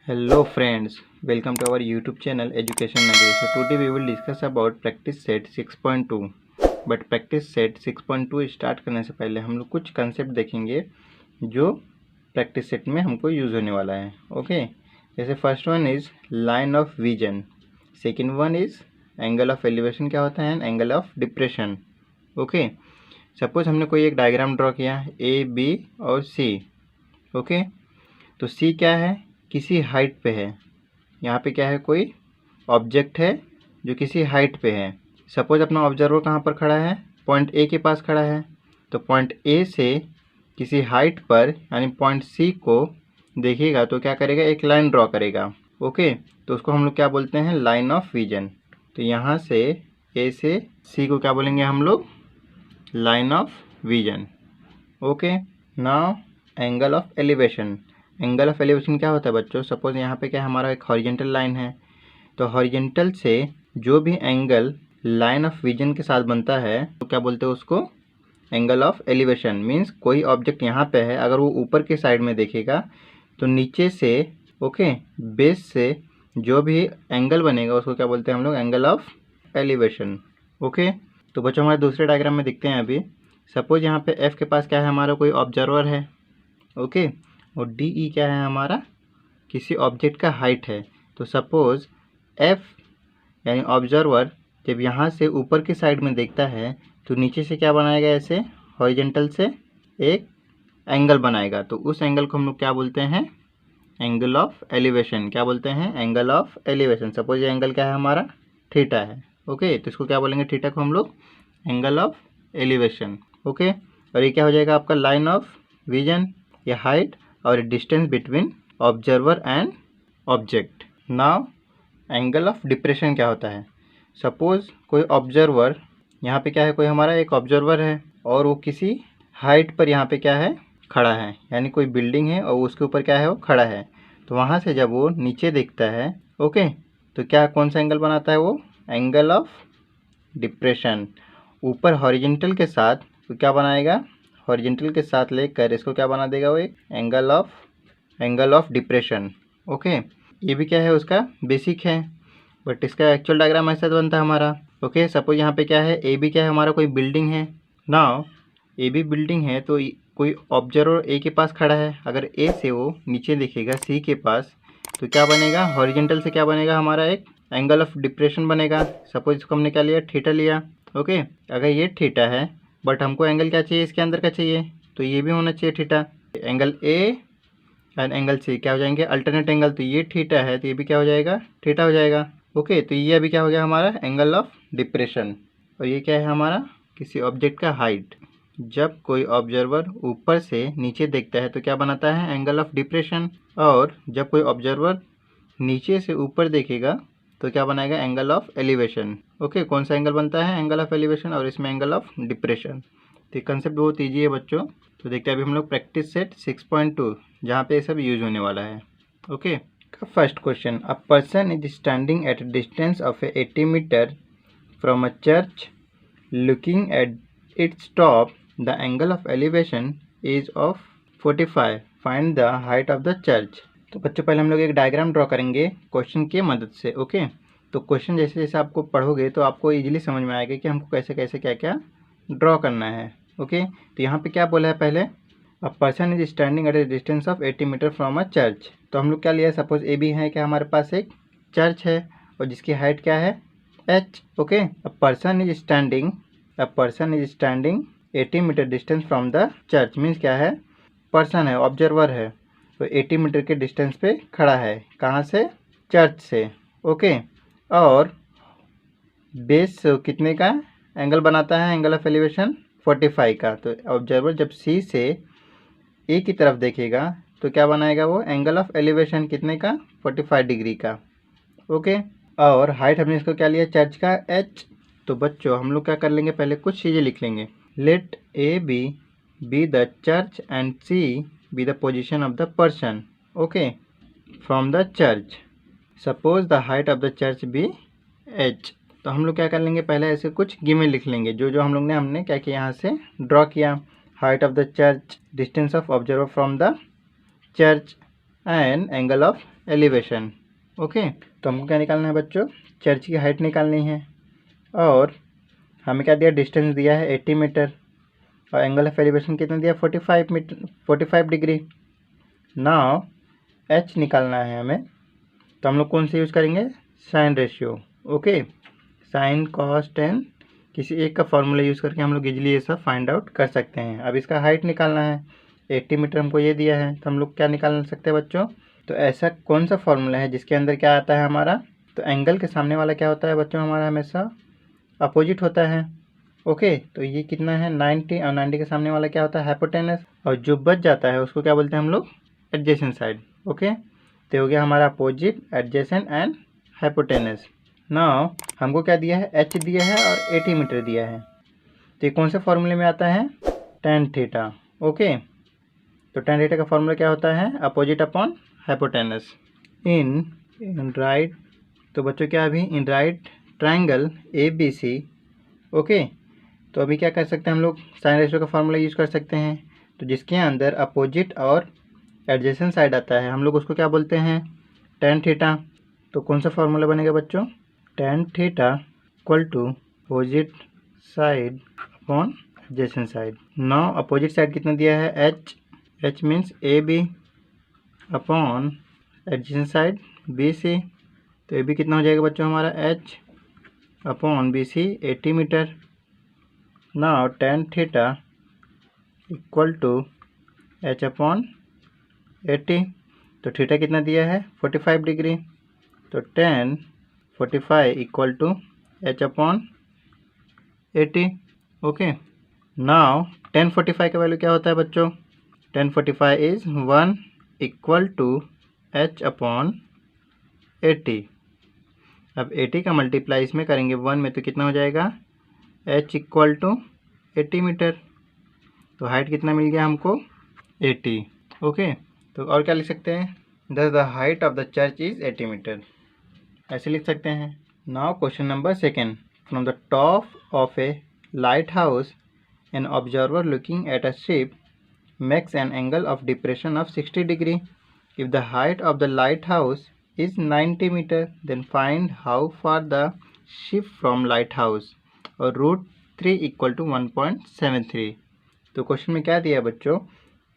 Hello friends, welcome to our YouTube channel Education Nagari. So today we will discuss about practice set 6.2. But practice set 6.2 start करने से पहले हम लोग कुछ concept देखेंगे जो प्रैक्टिस सेट में हमको यूज़ होने वाला है. ओके, जैसे first one is line of vision, second one is angle of elevation क्या होता है, angle of depression. Okay, suppose हमने कोई एक डायग्राम ड्रॉ किया ए बी और सी. ओके, तो सी क्या है, किसी हाइट पे है. यहाँ पे क्या है, कोई ऑब्जेक्ट है जो किसी हाइट पे है. सपोज अपना ऑब्जर्वर कहाँ पर खड़ा है, पॉइंट ए के पास खड़ा है. तो पॉइंट ए से किसी हाइट पर यानी पॉइंट सी को देखिएगा तो क्या करेगा, एक लाइन ड्रॉ करेगा. ओके, तो उसको हम लोग क्या बोलते हैं, लाइन ऑफ विजन. तो यहाँ से ए से सी को क्या बोलेंगे हम लोग, line of vision. Okay, now angle of elevation. Angle of elevation क्या होता है बच्चों, सपोज यहाँ पे क्या हमारा एक हॉरिजेंटल लाइन है. तो हॉरिजेंटल से जो भी एंगल लाइन ऑफ विजन के साथ बनता है तो क्या बोलते हैं उसको, एंगल ऑफ एलिवेशन. मीन्स कोई ऑब्जेक्ट यहाँ पे है, अगर वो ऊपर के साइड में देखेगा तो नीचे से ओके बेस से जो भी एंगल बनेगा उसको क्या बोलते हैं हम लोग, एंगल ऑफ एलिवेशन. ओके, तो बच्चों हमारे दूसरे डायग्राम में दिखते हैं अभी. सपोज यहाँ पे एफ के पास क्या है, हमारा कोई ऑब्जर्वर है. ओके, और डी ई क्या है, हमारा किसी ऑब्जेक्ट का हाइट है. तो सपोज एफ यानी ऑब्जर्वर जब यहाँ से ऊपर की साइड में देखता है तो नीचे से क्या बनाएगा, ऐसे हॉरिजेंटल से एक एंगल बनाएगा. तो उस एंगल को हम लोग क्या बोलते हैं, एंगल ऑफ एलिवेशन. क्या बोलते हैं, एंगल ऑफ एलिवेशन. सपोज ये एंगल क्या है, हमारा थीटा है. ओके, तो इसको क्या बोलेंगे, थीटा को हम लोग एंगल ऑफ एलिवेशन. ओके, और ये क्या हो जाएगा आपका, लाइन ऑफ विजन या हाइट और distance between observer and object. Now angle of depression क्या होता है, सपोज कोई ऑब्जर्वर यहाँ पे क्या है, कोई हमारा एक ऑब्जर्वर है और वो किसी हाइट पर यहाँ पे क्या है, खड़ा है. यानी कोई बिल्डिंग है और उसके ऊपर क्या है, वो खड़ा है. तो वहाँ से जब वो नीचे देखता है ओके, तो क्या कौन सा एंगल बनाता है वो, एंगल ऑफ डिप्रेशन. ऊपर हॉरिजेंटल के साथ तो क्या बनाएगा, हॉरिजेंटल के साथ लेकर इसको क्या बना देगा वो, एक एंगल ऑफ डिप्रेशन. ओके, ये भी क्या है, उसका बेसिक है. बट इसका एक्चुअल डायग्राम ऐसा तो बनता है हमारा. ओके, सपोज यहाँ पे क्या है, ए बी क्या है, हमारा कोई बिल्डिंग है. नाउ ए बी बिल्डिंग है तो कोई ऑब्जर्वर ए के पास खड़ा है. अगर ए से वो नीचे देखेगा सी के पास तो क्या बनेगा, हॉरिजेंटल से क्या बनेगा, हमारा एक एंगल ऑफ डिप्रेशन बनेगा. सपोज इसको हमने क्या लिया, थीटा लिया. ओके, अगर ये थीटा है बट हमको एंगल क्या चाहिए, इसके अंदर का चाहिए, तो ये भी होना चाहिए theta. Angle A and angle C क्या हो जाएंगे, अल्टरनेट एंगल. तो ये थीटा है तो ये भी क्या हो जाएगा, थीटा हो जाएगा. ओके, तो ये अभी क्या हो गया हमारा, एंगल ऑफ डिप्रेशन. और ये क्या है हमारा, किसी ऑब्जेक्ट का हाइट. जब कोई ऑब्जर्वर ऊपर से नीचे देखता है तो क्या बनाता है, एंगल ऑफ डिप्रेशन. और जब कोई ऑब्जर्वर नीचे से ऊपर देखेगा तो क्या बनाएगा, एंगल ऑफ एलिवेशन. ओके, कौन सा एंगल बनता है, एंगल ऑफ एलिवेशन, और इसमें एंगल ऑफ डिप्रेशन. तो कंसेप्ट बहुत ईजी है बच्चों. तो देखते हैं अभी हम लोग प्रैक्टिस सेट 6.2 जहाँ पे ये सब यूज होने वाला है. Okay, first question, a person is standing at a distance of 80 meter from a church looking at its top. The angle of elevation is of 45. Find the height of the church. तो बच्चों पहले हम लोग एक diagram draw करेंगे question की मदद से. ओके, तो क्वेश्चन जैसे जैसे आपको पढ़ोगे तो आपको इजीली समझ में आएगा कि हमको कैसे कैसे क्या क्या ड्रॉ करना है. ओके, तो यहाँ पे क्या बोला है, पहले a person is standing at a distance of 80 meter from a church. तो हम लोग क्या लिया, सपोज ए बी है क्या, हमारे पास एक चर्च है और जिसकी हाइट क्या है, H. Okay, a person is standing 80 meter distance from the church. Means क्या है, पर्सन है, ऑब्जर्वर है, तो 80 मीटर के डिस्टेंस पे खड़ा है. कहाँ से, चर्च से. ओके, और बेस कितने का एंगल बनाता है, एंगल ऑफ एलिवेशन 45 का. तो ऑब्जर्वर जब सी से ए की तरफ देखेगा तो क्या बनाएगा वो, एंगल ऑफ एलिवेशन कितने का, 45 डिग्री का. ओके, और हाइट हमने इसको क्या लिया, चर्च का एच. तो बच्चों हम लोग क्या कर लेंगे, पहले कुछ चीज़ें लिख लेंगे. Let A be the church and C be the position of the person. Okay, from the church. Suppose the height of the church be H. तो हम लोग क्या कर लेंगे, पहले ऐसे कुछ गिवन लिख लेंगे जो जो हमने क्या किया, यहाँ से ड्रॉ किया. Height of the church, distance of observer from the church and angle of elevation. Okay, तो हमको क्या निकालना है बच्चों, चर्च की हाइट निकालनी है और हमें क्या दिया, डिस्टेंस दिया है 80 मीटर और एंगल ऑफ एलिवेशन कितना दिया, 45 डिग्री। नाउ एच निकालना है हमें, तो हम लोग कौन से यूज़ करेंगे, sine ratio. Okay, sine cos tan किसी एक का फॉर्मूला यूज़ करके हम लोग इजीली ये सब फाइंड आउट कर सकते हैं। अब इसका हाइट निकालना है, 80 मीटर हमको ये दिया है, तो हम लोग क्या निकाल सकते हैं बच्चों, तो ऐसा कौन सा फॉर्मूला है जिसके अंदर क्या आता है हमारा, तो एंगल के सामने वाला क्या होता है बच्चों, हमारा हमेशा अपोजिट होता है। ओके, तो ये कितना है 90, और 90 के सामने वाला क्या होता है, हाइपोटेनस, और जो बच जाता है उसको क्या बोलते हैं हम लोग, एडजेसेंट साइड। ओके, तो हो गया हमारा opposite, adjacent and hypotenuse. Now हमको क्या दिया है, एच दिया है और 80 मीटर दिया है, तो ये कौन से फॉर्मूले में आता है, टेन थीटा। ओके, तो टेन थीटा का फॉर्मूला क्या होता है, opposite upon hypotenuse. In right, तो बच्चों क्या अभी इन राइट ट्रायंगल ABC। ओके, तो अभी क्या कर सकते हैं हम लोग, साइन रेशियो का फॉर्मूला यूज़ कर सकते हैं, तो जिसके अंदर अपोजिट और एडजेसेंट साइड आता है हम लोग उसको क्या बोलते हैं, टेन थीटा। तो कौन सा फॉर्मूला बनेगा बच्चों, tan theta equal to opposite side upon adjacent side. Now opposite side कितना दिया है, H means AB upon adjacent side BC, तो AB कितना हो जाएगा बच्चों हमारा, H upon BC 80 meter. Now tan theta equal to H upon 80, तो थीटा कितना दिया है 45 डिग्री, तो tan 45 equal to H upon 80। Okay, now tan 45 का वैल्यू क्या होता है बच्चों, tan 45 is 1 equal to H upon 80। अब 80 का मल्टीप्लाई इसमें करेंगे 1 में, तो कितना हो जाएगा, H इक्वल टू 80 मीटर। तो हाइट कितना मिल गया हमको, 80। ओके, तो और क्या लिख सकते हैं, thus the height of the church is 80 meter, ऐसे लिख सकते हैं। Now question number second, from the top of a lighthouse an observer looking at a ship makes an angle of depression of 60 degree. If the height of the lighthouse is 90 meter then find how far the ship from lighthouse, और √3 equal to 1.73। तो question में क्या दिया है बच्चों,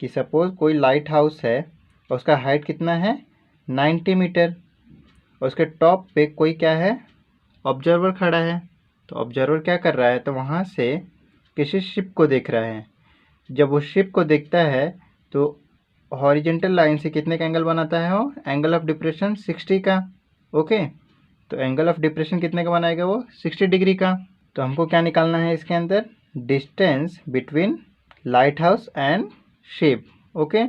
कि suppose कोई light house है और उसका हाइट कितना है 90 मीटर, और उसके टॉप पे कोई क्या है, ऑब्जर्वर खड़ा है। तो ऑब्जर्वर क्या कर रहा है, तो वहाँ से किसी शिप को देख रहा है। जब वो शिप को देखता है तो हॉरिजेंटल लाइन से कितने का एंगल बनाता है, वो एंगल ऑफ डिप्रेशन 60 का। ओके, तो एंगल ऑफ डिप्रेशन कितने का बनाएगा वो, 60 डिग्री का। तो हमको क्या निकालना है इसके अंदर, distance between lighthouse and ship. Okay,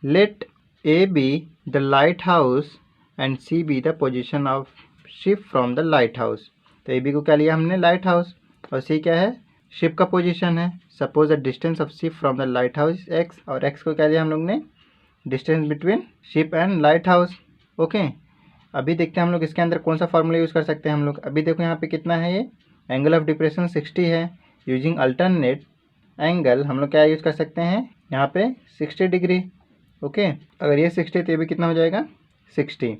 let A be the lighthouse and C be the position of ship from the lighthouse। तो A B को क्या लिया हमने, लाइट हाउस, और C क्या है, शिप का पोजीशन है। Suppose the distance of ship from the light house x, और x को क्या लिया हम लोग ने, distance between ship and light house. Okay, अभी देखते हैं हम लोग इसके अंदर कौन सा फॉर्मूला यूज़ कर सकते हैं हम लोग। अभी देखो यहाँ पे कितना है, ये एंगल ऑफ डिप्रेशन 60 है। यूजिंग अल्टरनेट एंगल हम लोग क्या यूज़ कर सकते हैं यहाँ पे, 60 डिग्री। ओके, अगर ये 60 तो ये भी कितना हो जाएगा, 60।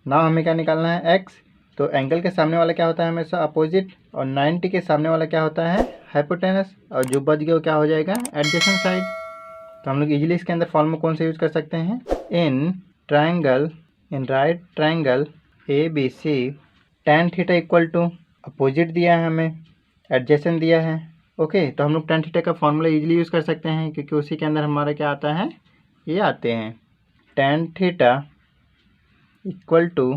नाउ हमें क्या निकालना है, x। तो एंगल के सामने वाला क्या होता है हमेशा अपोजिट, और 90 के सामने वाला क्या होता है, हाइपोटेनस, और जो बच गया वो क्या हो जाएगा, एडजेसेंट साइड। तो हम लोग इजीली इसके अंदर फॉर्मूला कौन सा यूज़ कर सकते हैं, in right triangle ABC tan theta equal to, opposite दिया है हमें, एडजेसेंट दिया है। ओके, तो हम लोग tan थीटा का फॉर्मूला इजीली यूज़ कर सकते हैं, क्योंकि उसी के अंदर हमारा क्या आता है, ये आते हैं tan theta equal to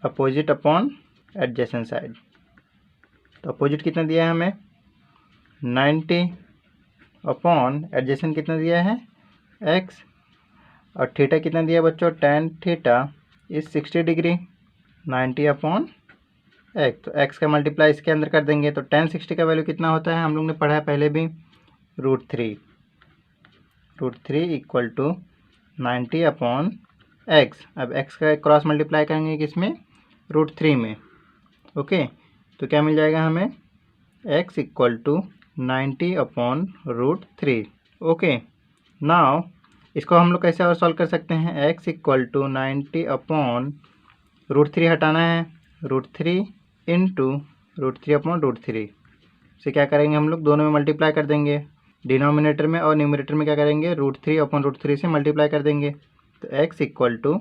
opposite upon adjacent side. तो अपोजिट कितना दिया है हमें, 90 अपॉन एडजेसेंट कितना दिया है, x, और थीटा कितना दिया बच्चों, tan theta is 60 degree, 90 upon x। तो x का मल्टीप्लाई इसके अंदर कर देंगे, तो tan 60 का वैल्यू कितना होता है, हम लोग ने पढ़ा है पहले भी, √3 इक्वल टू 90 अपॉन x। अब x का क्रॉस मल्टीप्लाई करेंगे किसमें, √3 में। ओके, तो क्या मिल जाएगा हमें, x equal to 90 upon √3। Okay, now इसको हम लोग कैसे और सॉल्व कर सकते हैं, x इक्वल टू 90 अपॉन √3 हटाना है, √3 इंटू √3 अपॉन √3 से क्या करेंगे हम लोग दोनों में मल्टीप्लाई कर देंगे, डिनोमिनेटर में और न्यूमरेटर में क्या करेंगे √3 अपॉन √3 से मल्टीप्लाई कर देंगे। तो x equal to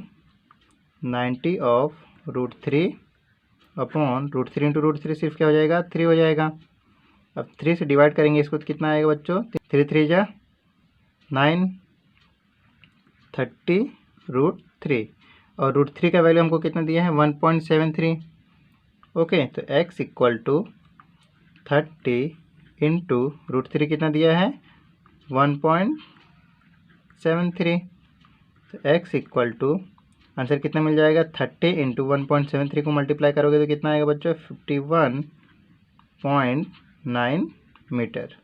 90 of √3 upon √3 into √3 सिर्फ क्या हो जाएगा 3 हो जाएगा। अब 3 से डिवाइड करेंगे इसको तो कितना आएगा बच्चों, 3 3 जा 9 30 √3 और √3 का वैल्यू हमको कितना दिया है 1.73। ओके, तो x इक्वल टू 30 इंटू √3 कितना दिया है 1.73। तो x इक्वल टू आंसर कितना मिल जाएगा 30 इंटू 1.73 को मल्टीप्लाई करोगे तो कितना आएगा बच्चों 51.9 मीटर।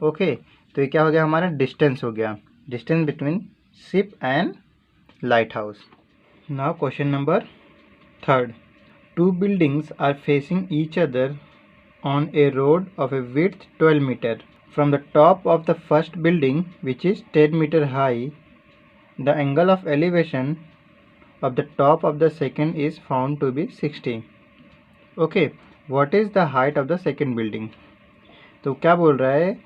ओके, तो ये क्या हो गया हमारा डिस्टेंस हो गया, distance between ship and light house. Now question number 3rd, 2 buildings are facing each other on a road of a width 12 meter. From the top of the first building, which is 10 meter high, the angle of elevation of the top of the second is found to be 60. Okay, what is the height of the second building? तो क्या बोल रहा है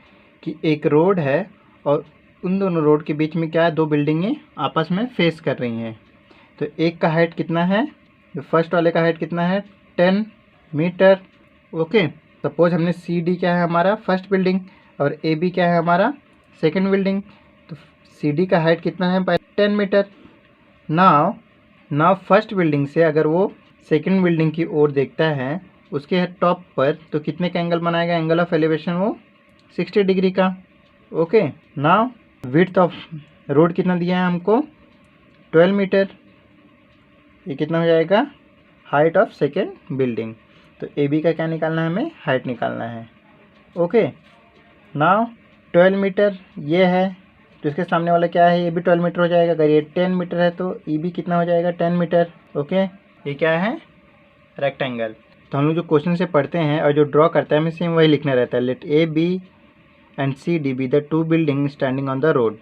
कि एक road है और उन दोनों रोड के बीच में क्या है, दो बिल्डिंगें आपस में फेस कर रही हैं। तो एक का हाइट कितना है, जो फर्स्ट वाले का हाइट कितना है 10 मीटर। ओके, सपोज हमने CD क्या है हमारा फर्स्ट बिल्डिंग और AB क्या है हमारा सेकंड बिल्डिंग, तो CD का हाइट कितना है 10 मीटर। नाउ फर्स्ट बिल्डिंग से अगर वो सेकंड बिल्डिंग की ओर देखता है उसके टॉप पर, तो कितने का एंगल बनाएगा, एंगल ऑफ एलिवेशन वो 60 डिग्री का। Okay, now width of road कितना दिया है हमको 12 मीटर, ये कितना हो जाएगा हाइट ऑफ सेकेंड बिल्डिंग। तो AB का क्या निकालना है, हमें हाइट निकालना है। ओके, नाउ 12 मीटर ये है, तो इसके सामने वाला क्या है, ये भी 12 मीटर हो जाएगा। अगर ये 10 मीटर है तो EB कितना हो जाएगा 10 मीटर। ओके, ये क्या है रेक्टेंगल। तो हम लोग जो क्वेश्चन से पढ़ते हैं और जो ड्रॉ करता है हमें सेम वही लिखना रहता है। Let AB and CD be the 2 building standing on the road.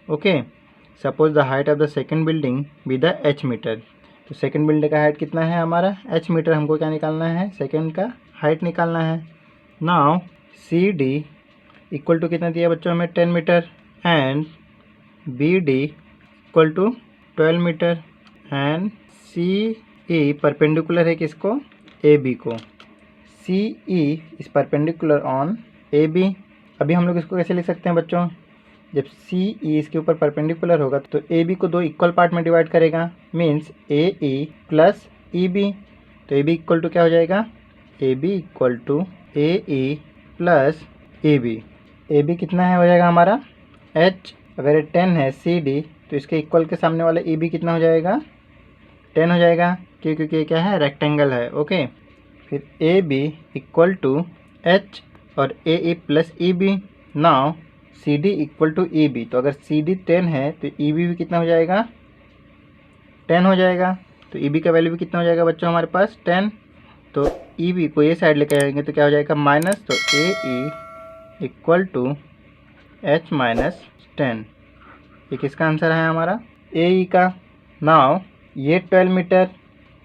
Okay, suppose the height of the second building be the H meter. तो सेकंड बिल्डिंग का हाइट कितना है हमारा H मीटर, हमको क्या निकालना है सेकंड का हाइट निकालना है। नाउ CD इक्वल टू कितना दिया बच्चों हमें 10 meter and BD equal to 12 meter and CE perpendicular है किसको AB को। CE is perpendicular on AB। अभी हम लोग इसको कैसे लिख सकते हैं बच्चों, जब CE इसके ऊपर परपेंडिकुलर होगा तो AB को दो इक्वल पार्ट में डिवाइड करेगा, मीन्स AE प्लस EB। तो AB इक्वल टू क्या हो जाएगा, AB equal to AE plus EB। AB कितना है हो जाएगा हमारा H, अगर 10 है CD तो इसके इक्वल के सामने वाला EB कितना हो जाएगा 10 हो जाएगा, क्योंकि ये क्या है रेक्टेंगल है। ओके, फिर AB इक्वल टू H और AE plus EB। Now CD equal to EB, तो अगर CD 10 है तो EB भी कितना हो जाएगा 10 हो जाएगा। तो EB का वैल्यू भी कितना हो जाएगा बच्चों हमारे पास 10। तो EB को ये साइड लेकर आएंगे तो क्या हो जाएगा माइनस, तो AE equal to H minus 10। ये किसका आंसर है हमारा AE का। नाउ ये 12 मीटर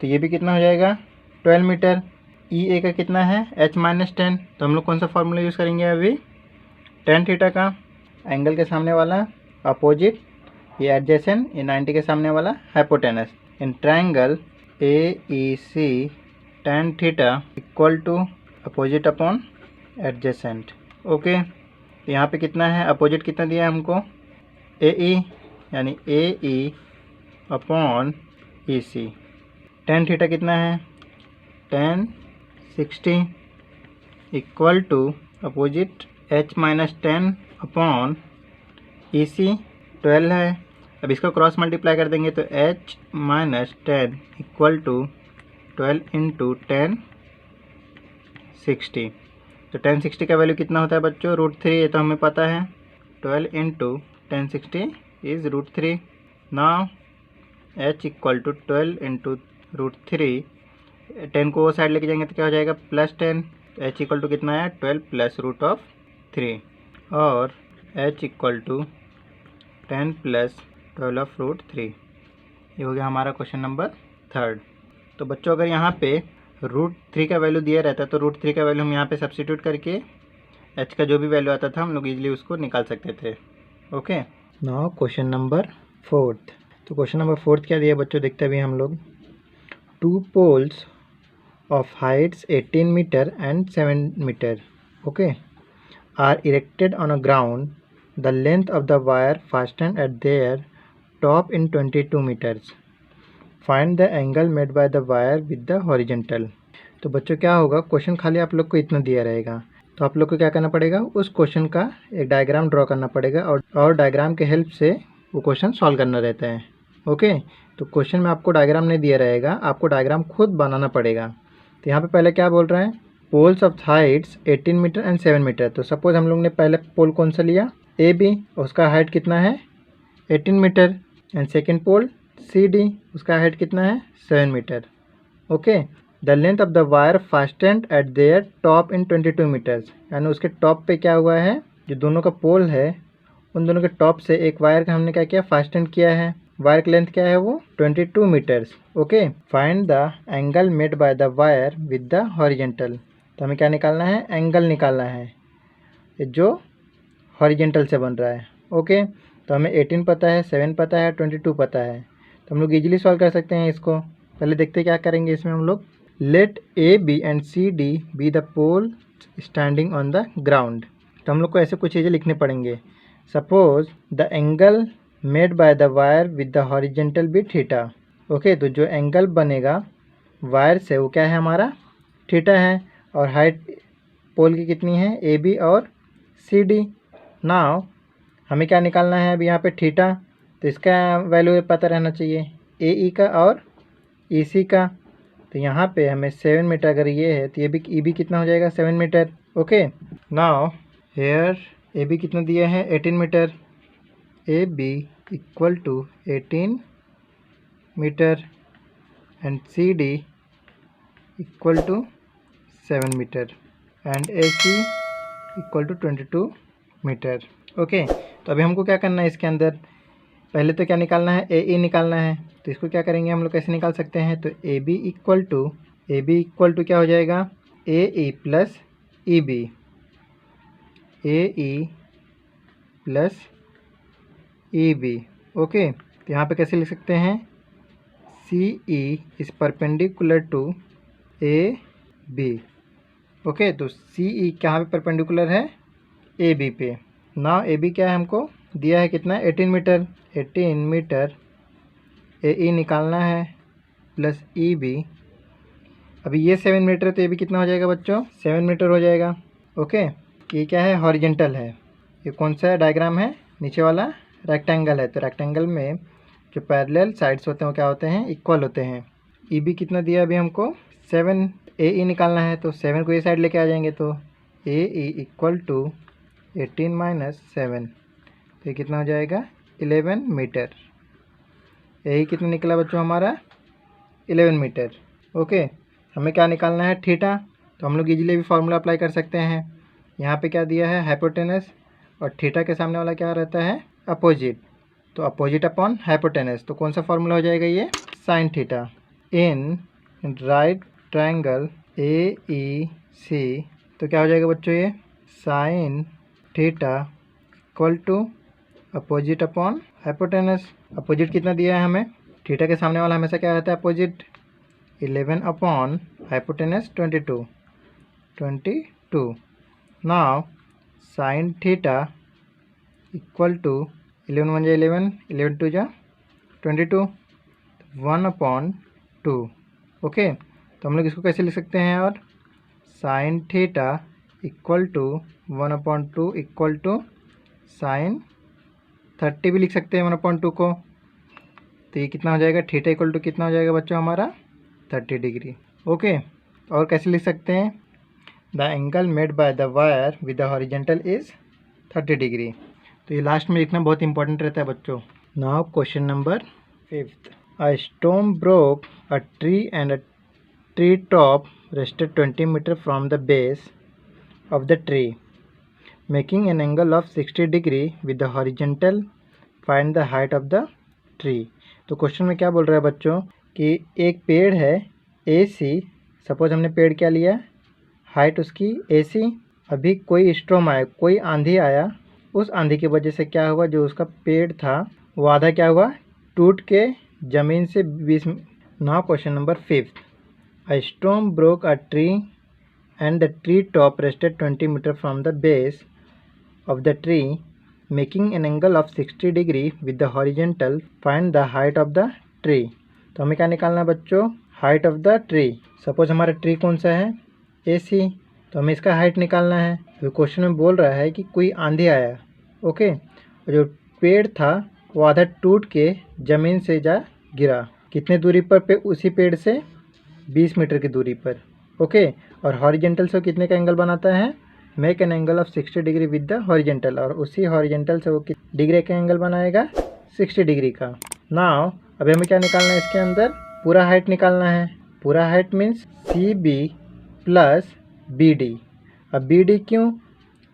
तो ये भी कितना हो जाएगा 12 मीटर। EA का कितना है H माइनस 10, तो हम लोग कौन सा फॉर्मूला यूज़ करेंगे अभी tan थीटा का। एंगल के सामने वाला अपोजिट, ये एडजेसेंट, ये 90 के सामने वाला hypotenuse. In triangle AEC tan theta equal to opposite upon adjacent. Okay, तो यहाँ पे कितना है अपोजिट कितना दिया है हमको AE, यानी AE upon EC। tan theta कितना है tan 60 equal to opposite H minus 10 upon EC 12 है। अब इसको क्रॉस मल्टीप्लाई कर देंगे तो H minus 10 equal to 12 into 10 60। तो 10 60 का वैल्यू कितना होता है बच्चों √3, ये तो हमें पता है। 12 into 10 60 is √3। Now H equal to 12 into √3, 10 को वो साइड लेके जाएंगे तो क्या हो जाएगा प्लस 10। तो H इक्वल टू कितना है 12 प्लस √3 और H इक्वल टू 10 + 12√3। ये हो गया हमारा क्वेश्चन नंबर 3। तो बच्चों अगर यहाँ पे √3 का वैल्यू दिया रहता तो √3 का वैल्यू हम यहाँ पे सब्स्टिट्यूट करके h का जो भी वैल्यू आता था हम लोग इजीली उसको निकाल सकते थे। Okay, now question number 4। तो क्वेश्चन नंबर 4 क्या दिया बच्चों, देखते हैं अभी हम लोग। 2 poles of heights 18 meter and 7 meter, okay, are erected on a ground. The length of the wire fastened at their top in 22 meters. Find the angle made by the wire with the horizontal. तो बच्चों क्या होगा, question खाली आप लोग को इतना दिया रहेगा, तो आप लोग को क्या करना पड़ेगा, उस क्वेश्चन का एक डायग्राम ड्रॉ करना पड़ेगा और डायग्राम के हेल्प से वो क्वेश्चन सॉल्व करना रहता है। ओके, तो क्वेश्चन में आपको डायग्राम नहीं दिया रहेगा, आपको डायग्राम खुद बनाना पड़ेगा। तो यहाँ पे पहले क्या बोल रहा है, poles of heights 18 meter and 7 meter. तो सपोज हम लोग ने पहले पोल कौन सा लिया, ए बी, उसका हाइट कितना है 18 meter, and second pole C D, उसका हाइट कितना है 7 meter. Okay, the length of the wire fastened at their top in 22 meters, यानी उसके टॉप पे क्या हुआ है, जो दोनों का पोल है उन दोनों के टॉप से एक वायर का हमने क्या किया, फास्टेंड किया है। वायर की लेंथ क्या है, वो 22 meters. Okay, find the angle made by the wire with the horizontal. तो हमें क्या निकालना है, एंगल निकालना है जो हॉरिजेंटल से बन रहा है। ओके, तो हमें 18 पता है, 7 पता है, 22 पता है, तो हम लोग इजीली सॉल्व कर सकते हैं इसको। पहले देखते क्या करेंगे इसमें हम लोग। Let A B and C D be the pole standing on the ground. तो हम लोग को ऐसे कुछ चीज़ें लिखने पड़ेंगे। Suppose the angle made by the wire with the horizontal be theta. Okay, तो जो एंगल बनेगा वायर से वो क्या है, हमारा थीटा है, और हाइट पोल की कितनी है, ए बी और सी डी। नाउ हमें क्या निकालना है अभी यहाँ पे, थीटा, तो इसका वैल्यू पता रहना चाहिए, ए ई का और ई सी का। तो यहाँ पे हमें 7 मीटर अगर ये है तो ये बी कितना हो जाएगा, 7 meter. Okay, now here A B कितना दिया है, 18 meter, A B equal to 18 meter and C D equal to 7 meter and A C equal to 22 meter. Okay, तो अभी हमको क्या करना है इसके अंदर, पहले तो क्या निकालना है, ए ई निकालना है। तो इसको क्या करेंगे हम लोग, कैसे निकाल सकते हैं, तो ए बी इक्वल टू क्या हो जाएगा, A E plus E B, A E plus E B. Okay, तो यहाँ पे कैसे लिख सकते हैं, C E is perpendicular to A B. Okay, तो सी ई कहाँ पे परपेंडिकुलर है, ए बी पे। ना ए बी क्या है, हमको दिया है कितना, 18 मीटर, 18 मीटर ए ई निकालना है प्लस ई बी। अभी ये 7 मीटर है तो ये भी कितना हो जाएगा बच्चों, 7 मीटर हो जाएगा। ओके, ये क्या है, हॉरिजेंटल है। ये कौन सा डायग्राम है, नीचे वाला रेक्टेंगल है, तो रेक्टेंगल में जो पैरेलल साइड्स होते हैं वो क्या होते हैं, इक्वल होते हैं। ई बी कितना दिया अभी हमको, 7, ए ई निकालना है तो 7 को ये साइड लेके आ जाएंगे, तो ए ई इक्वल टू 18 माइनस 7, तो ये कितना हो जाएगा, 11 मीटर। यही कितना निकला बच्चों हमारा, 11 मीटर। ओके, हमें क्या निकालना है, थीटा, तो हम लोग इजीली भी फार्मूला अप्लाई कर सकते हैं। यहाँ पे क्या दिया है, हाइपोटेनस, और थीटा के सामने वाला क्या रहता है, अपोजिट, तो अपोजिट अपॉन हाइपोटेनस, तो कौन सा फार्मूला हो जाएगा ये, sine theta. In right triangle A E C, तो क्या हो जाएगा बच्चों ये, sine theta equal to opposite upon hypotenuse. Opposite कितना दिया है हमें, थीटा के सामने वाला हमेशा क्या रहता है, opposite, 11 upon hypotenuse 22। Now sine theta equal to 11 1 जा 11, 11 2 जा 22, 1/2। ओके, तो हम लोग इसको कैसे लिख सकते हैं, और sine theta equal to 1/2 equal to sine 30 भी लिख सकते हैं 1/2 को। तो ये कितना हो जाएगा, थीटा इक्वल टू कितना हो जाएगा बच्चों हमारा, 30 डिग्री। ओके, और कैसे लिख सकते हैं, the angle made by the wire with the horizontal is 30 degree. तो ये लास्ट में लिखना बहुत इंपॉर्टेंट रहता है बच्चों। Now question number 5। A storm broke a tree and a tree top rested 20 meter from the base of the tree, making an angle of 60 degree with the horizontal. Find the height of the tree. तो question में क्या बोल रहा है बच्चों कि एक पेड़ है AC, सपोज हमने पेड़ क्या लिया, हाइट उसकी AC। अभी कोई स्टॉर्म आया, कोई आंधी आया, उस आंधी की वजह से क्या हुआ, जो उसका पेड़ था वो आधा क्या हुआ, टूट के ज़मीन से 20। Now question number 5, a storm broke a tree and the tree top rested 20 meter from the base of the tree making an angle of 60 degree with the horizontal, find the height of the tree। तो हमें क्या निकालना है बच्चों, height of the tree. Suppose हमारा tree कौन सा है, AC, तो हमें इसका हाइट निकालना है। तो क्वेश्चन में बोल रहा है कि कोई आंधी आया, ओके, और जो पेड़ था वो आधा टूट के ज़मीन से जा गिरा, कितने दूरी पर उसी पेड़ से 20 मीटर की दूरी पर, ओके। और हॉरिजेंटल से कितने का एंगल बनाता है, make an angle of 60 degree with the horizontal, और उसी हॉरिजेंटल से वो डिग्री का एंगल बनाएगा 60 डिग्री का। नाउ अभी हमें क्या निकालना है, इसके अंदर पूरा हाइट निकालना है। पूरा height means CB plus BD। अब BD क्यों,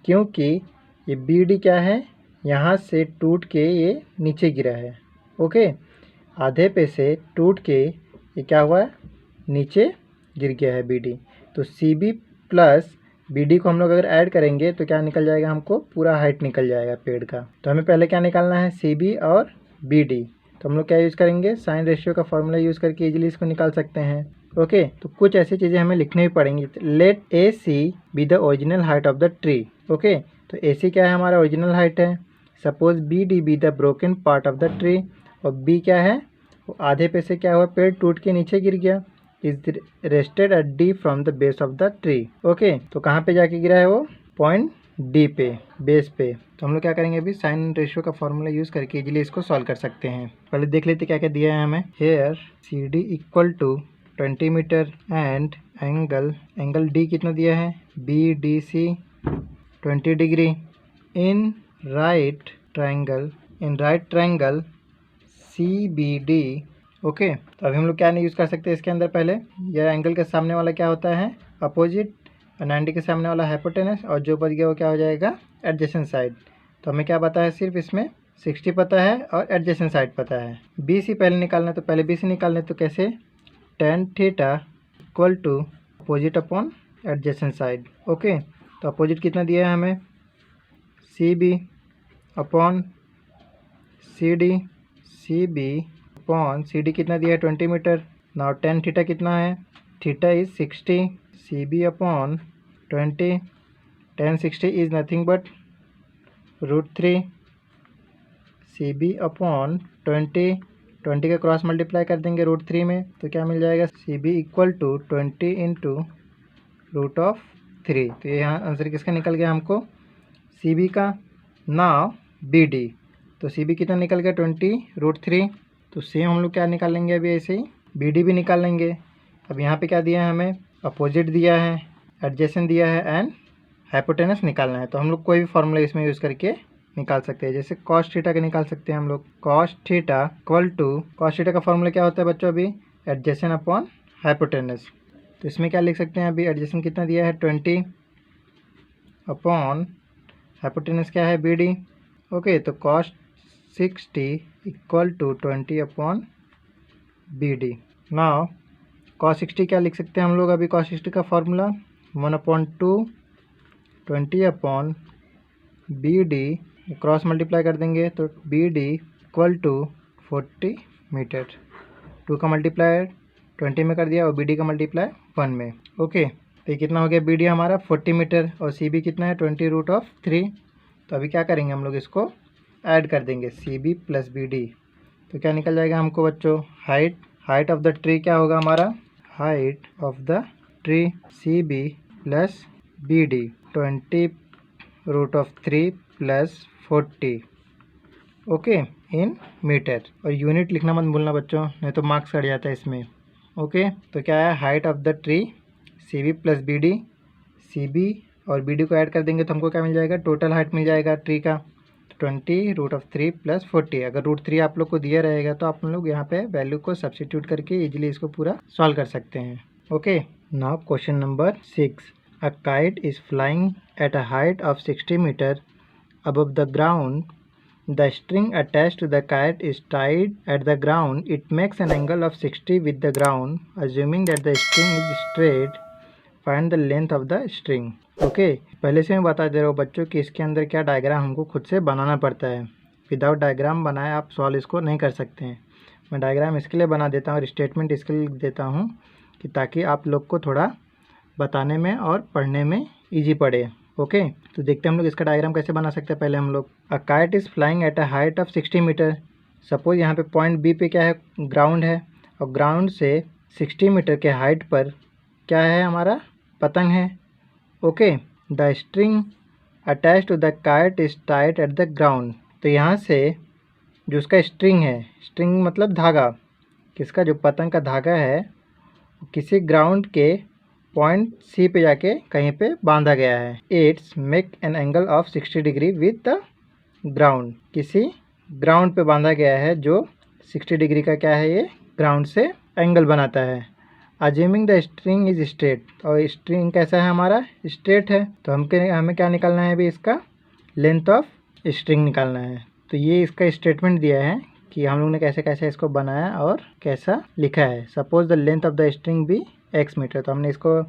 क्योंकि ये BD क्या है, यहाँ से टूट के ये नीचे गिरा है, ओके, आधे पे से टूट के ये क्या हुआ, नीचे गिर गया है BD। तो CB प्लस BD को हम लोग अगर ऐड करेंगे तो क्या निकल जाएगा, हमको पूरा हाइट निकल जाएगा पेड़ का। तो हमें पहले क्या निकालना है, CB और BD। तो हम लोग क्या यूज़ करेंगे, साइन रेशियो का फॉर्मूला यूज़ करके इजीली इसको निकाल सकते हैं, ओके। तो कुछ ऐसी चीज़ें हमें लिखनी भी पड़ेंगी। Let AC be the original height of the tree, okay. तो AC क्या है, हमारा ओरिजिनल हाइट है। Suppose BD be the broken part of the tree, और B क्या है, वो आधे पे से क्या हुआ, पेड़ टूट के नीचे गिर गया, is rested at D from the base of the tree, okay. तो कहाँ पे जाके गिरा है, वो पॉइंट D पे, बेस पे। तो हम लोग क्या करेंगे, अभी साइन रेशियो का फॉर्मूला यूज़ करके इजीली इसको सॉल्व कर सकते हैं। पहले देख लेते क्या क्या दिया है हमें। Here CD equal to 20 meter and angle D कितना दिया है, BDC 20 degree in right triangle CBD, okay. तो अभी हम लोग क्या नहीं यूज़ कर सकते इसके अंदर, पहले यह एंगल के सामने वाला क्या होता है, अपोजिट, और 90 के सामने वाला हाइपोटेनस, और जो बच गया वो क्या हो जाएगा, एडजेसेंट साइड। तो हमें क्या पता है, सिर्फ इसमें 60 पता है और एडजेसेंट साइड पता है। BC पहले निकालना है, तो पहले BC निकालना है, तो कैसे, tan theta equal to opposite upon adjacent side, okay. तो अपोजिट कितना दिया है हमें, CB upon CB upon CD कितना दिया है, 20 मीटर। नाउ tan थीटा कितना है, theta is 60, CB upon 20, tan 60 is nothing but √3, CB upon 20 का क्रॉस मल्टीप्लाई कर देंगे √3 में, तो क्या मिल जाएगा, CB इक्वल टू 20 इंटू √3। तो ये यहाँ आंसर किसका निकल गया हमको, CB का। नाउ BD, तो CB कितना निकल गया, 20 √3। तो सेम हम लोग क्या निकालेंगे, अभी ऐसे ही BD भी निकाल लेंगे। अब यहाँ पे क्या दिया है हमें, अपोजिट दिया है, एडजेसेंट दिया है, एंड हाइपोटेनस निकालना है। तो हम लोग कोई भी फॉर्मूला इसमें यूज़ करके निकाल सकते हैं। जैसे कॉस थीटा का निकाल सकते हैं हम लोग, cos theta equal to, cos theta का फॉर्मूला क्या होता है बच्चों, अभी एडजेसेंट अपॉन हाइपोटेनस। तो इसमें क्या लिख सकते हैं, अभी एडजेसेंट कितना दिया है, 20 अपॉन हाइपोटेनस क्या है, BD, ओके। तो cos 60 equal to 20 upon BD। Now cos 60 क्या लिख सकते हैं हम लोग, अभी कॉस 60 का formula 1/2 20 upon BD, cross multiply कर देंगे, तो BD इक्वल टू 40 मीटर। 2 का मल्टीप्लाई 20 में कर दिया, और BD का मल्टीप्लाई 1 में, ओके। तो ये कितना हो गया, BD हमारा 40 मीटर, और CB कितना है, 20√3। तो अभी क्या करेंगे हम लोग, इसको ऐड कर देंगे, CB प्लस BD। तो क्या निकल जाएगा हमको बच्चों, हाइट ऑफ द ट्री क्या होगा हमारा, height of the tree CB plus BD 20√3 plus 40, okay, in meter. और यूनिट लिखना मत भूलना बच्चों, नहीं तो मार्क्स कट जाता है इसमें, ओके। तो क्या है, height of the tree CB plus BD, CB और BD को ऐड कर देंगे तो हमको क्या मिल जाएगा, टोटल हाइट मिल जाएगा ट्री का 20√3 प्लस 40। अगर √3 आप लोग को दिया रहेगा तो आप लोग यहाँ पे वैल्यू को सब्स्टिट्यूट करके इजीली इसको पूरा सॉल्व कर सकते हैं, okay. Now question number 6, a kite is flying at a height of 60 meter above the ground The string attached to the kite is tied at the ground. It makes an angle of 60 with the ground. Assuming that the string is straight, find the length of the string. Okay, पहले से मैं बता दे रहा हूँ बच्चों कि इसके अंदर क्या डायग्राम हमको खुद से बनाना पड़ता है। विदाउट डायग्राम बनाए आप सॉल्व इसको नहीं कर सकते हैं। मैं डायग्राम इसके लिए बना देता हूँ और स्टेटमेंट इसके लिए लिख देता हूँ कि ताकि आप लोग को थोड़ा बताने में और पढ़ने में ईजी पड़े। ओके, तो देखते हैं हम लोग इसका डायग्राम कैसे बना सकते हैं। पहले हम लोग a kite is flying at a height of 60 meter. Suppose यहाँ पे पॉइंट बी पे क्या है, ग्राउंड है, और ग्राउंड से 60 मीटर के हाइट पर क्या है, हमारा पतंग है। Okay, the string attach to the kite is tight at the ground. तो यहाँ से जो उसका स्ट्रिंग है, स्ट्रिंग मतलब धागा, किसका, जो पतंग का धागा है किसी ग्राउंड के पॉइंट सी पे जाके कहीं पे बांधा गया है। It's make an angle of 60 degree with the ground. किसी ग्राउंड पे बांधा गया है जो 60 डिग्री का क्या है, ये ग्राउंड से एंगल बनाता है। Assuming the string is straight, और स्ट्रिंग कैसा है, हमारा स्ट्रेट है। तो हमें क्या निकालना है अभी, इसका लेंथ ऑफ स्ट्रिंग निकालना है। तो ये इसका स्टेटमेंट दिया है कि हम लोग ने कैसे कैसे इसको बनाया और कैसा लिखा है। Suppose the length of the string भी x मीटर, तो हमने इसको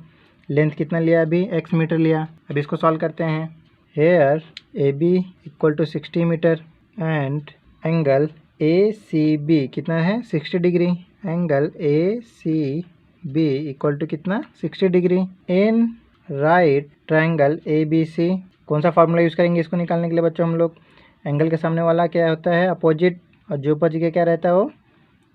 लेंथ कितना लिया, अभी x मीटर लिया। अभी इसको सॉल्व करते हैं। Here A B equal to 60 meter and angle A C B कितना है, 60 degree. Angle A C B equal to कितना, 60 degree. In right triangle A B C, कौन सा फार्मूला यूज़ करेंगे इसको निकालने के लिए बच्चों हम लोग। एंगल के सामने वाला क्या होता है, अपोजिट, और जो अपोजिट के क्या रहता है वो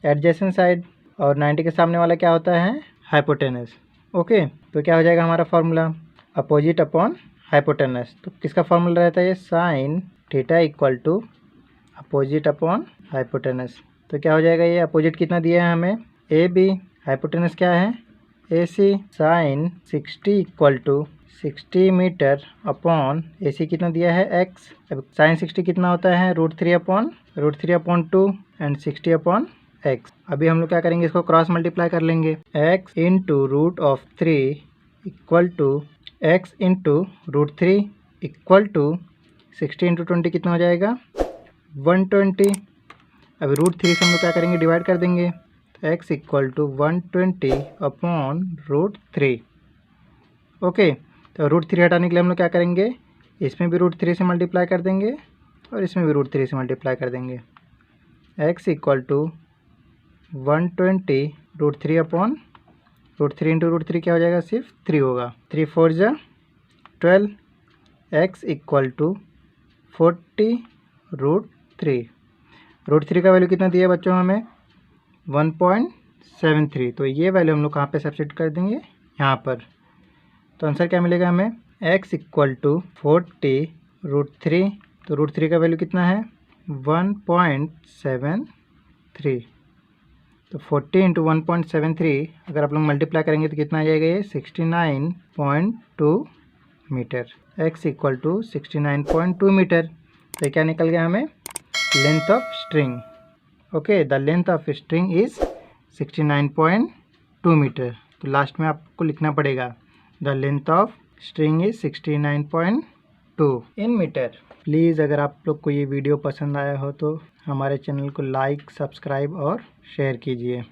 एडजेसेंट साइड, और 90 के सामने वाला क्या होता है, हाइपोटेनस। ओके, तो क्या हो जाएगा हमारा फार्मूला, अपोजिट अपॉन हाइपोटेनस। तो किसका फार्मूला रहता है, ये sine theta equal to opposite upon hypotenuse. तो क्या हो जाएगा, ये अपोजिट कितना दिया है हमें, ए बी, हाइपोटेनस क्या है, A C. Sine 60 equal to 60 metre upon A C कितना दिया है, एक्स। अब साइन 60 कितना होता है, √3 अपॉन 2 एंड 60 अपॉन एक्स। अभी हम लोग क्या करेंगे, इसको क्रॉस मल्टीप्लाई कर लेंगे। X into √3 equal to x into √3 equal to 60 into 20 कितना हो जाएगा, 120। अभी √3 से हम लोग क्या करेंगे, डिवाइड कर देंगे। तो x equal to 120 upon √3। Okay, तो √3 हटाने के लिए हम लोग क्या करेंगे, इसमें भी √3 से मल्टीप्लाई कर देंगे और इसमें भी √3 से मल्टीप्लाई कर देंगे। X equal to 120 √3 upon √3 into √3 क्या हो जाएगा, सिर्फ 3 होगा। 3 4 जा 12। X equal to 40 √3। √3 का वैल्यू कितना दिया है बच्चों हमें, 1.73। तो ये वैल्यू हम लोग कहाँ पे सब्स्टिट्यूट कर देंगे, यहाँ पर। तो आंसर क्या मिलेगा हमें, x इक्वल टू 40 √3। तो √3 का वैल्यू कितना है, 1.73। तो 40 इंटू 1.73 अगर आप लोग मल्टीप्लाई करेंगे तो कितना आ जाएगा, ये 69.2 meter. x equal to 69.2 meter. तो क्या निकल गया हमें, length of string. Okay, the length of string is 69.2 meter. तो लास्ट में आपको लिखना पड़ेगा the length of string is 69.2 in meter. Please अगर आप लोग को ये वीडियो पसंद आया हो तो हमारे चैनल को लाइक, सब्सक्राइब और शेयर कीजिए।